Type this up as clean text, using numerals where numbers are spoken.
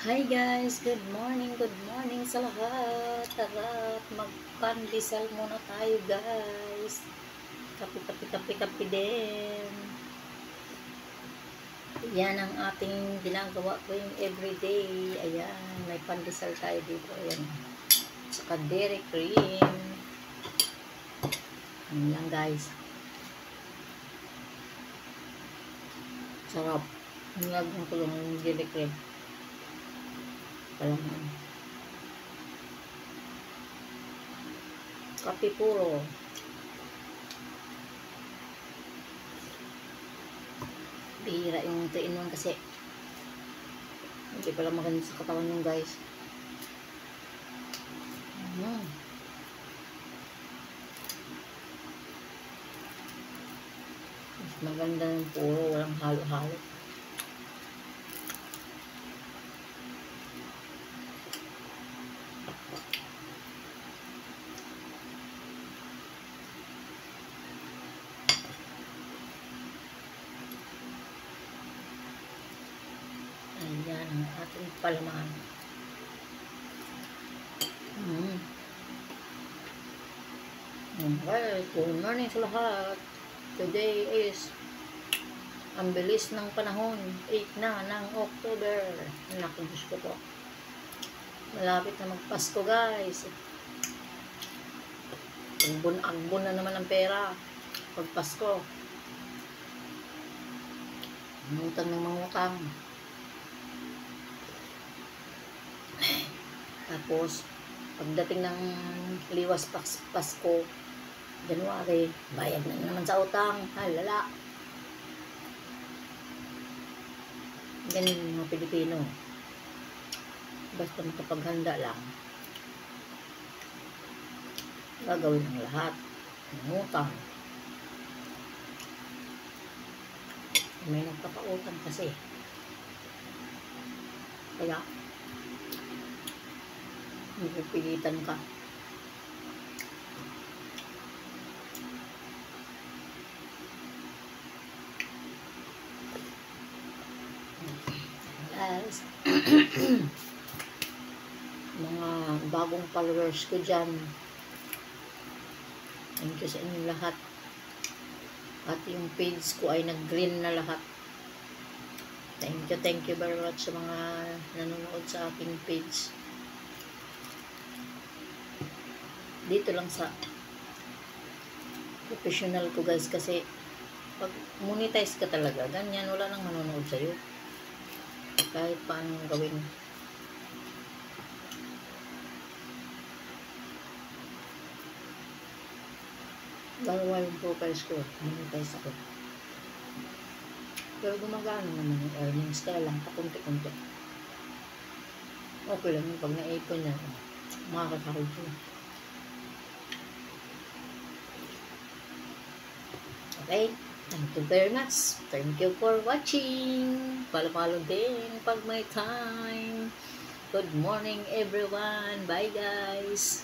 Hi guys, good morning sa lahat. Tara, magpandesal muna tayo guys. Kape din. Yan ang ating ginagawa ko yung everyday. Ayan, may pandesal tayo dito. Ayan. Saka dairy cream. Ayan lang guys. Sarap. Nilagyan ko lang yung dairy cream. Palaman. Kape puro. Bihira yung 3-in-1 kasi hindi pala maganda sa katawan yung guys. Mas maganda yung puro, walang halo-halo. Ayan ang ating palaman. Okay, good morning sa lahat. Today is ang bilis ng panahon, 8 na ng October. Naku, Diyos ko po. Malapit na magpasko guys. Agbon na naman ang pera pag Pasko. Utang ng mga utang. Tapos, pagdating ng liwas Pasko, January, bayad na naman sa utang. Lala. Ganyan yung mga Pilipino. Basta makapaghanda lang, gagawin ang lahat. Utang. May nagpapautang kasi. Kaya, pipilitan ka. Guys, mga bagong followers ko dyan, thank you sa inyo lahat. At yung page ko ay nag-green na lahat. Thank you very much sa mga nanonood sa aking page. Dito lang sa professional ko guys, kasi pag monetize ka talaga, ganyan, wala nang manonood sa'yo. Kahit paano gawin. Dalawa yung profiles ko, monetize ako. Pero gumagana naman yung earnings, kaya lang pakunti-kunti. Okay lang yung pag naipon yan, makakasahod ko. Okay, thank you very much. Thank you for watching. Follow din pag may time. Good morning everyone. Bye guys.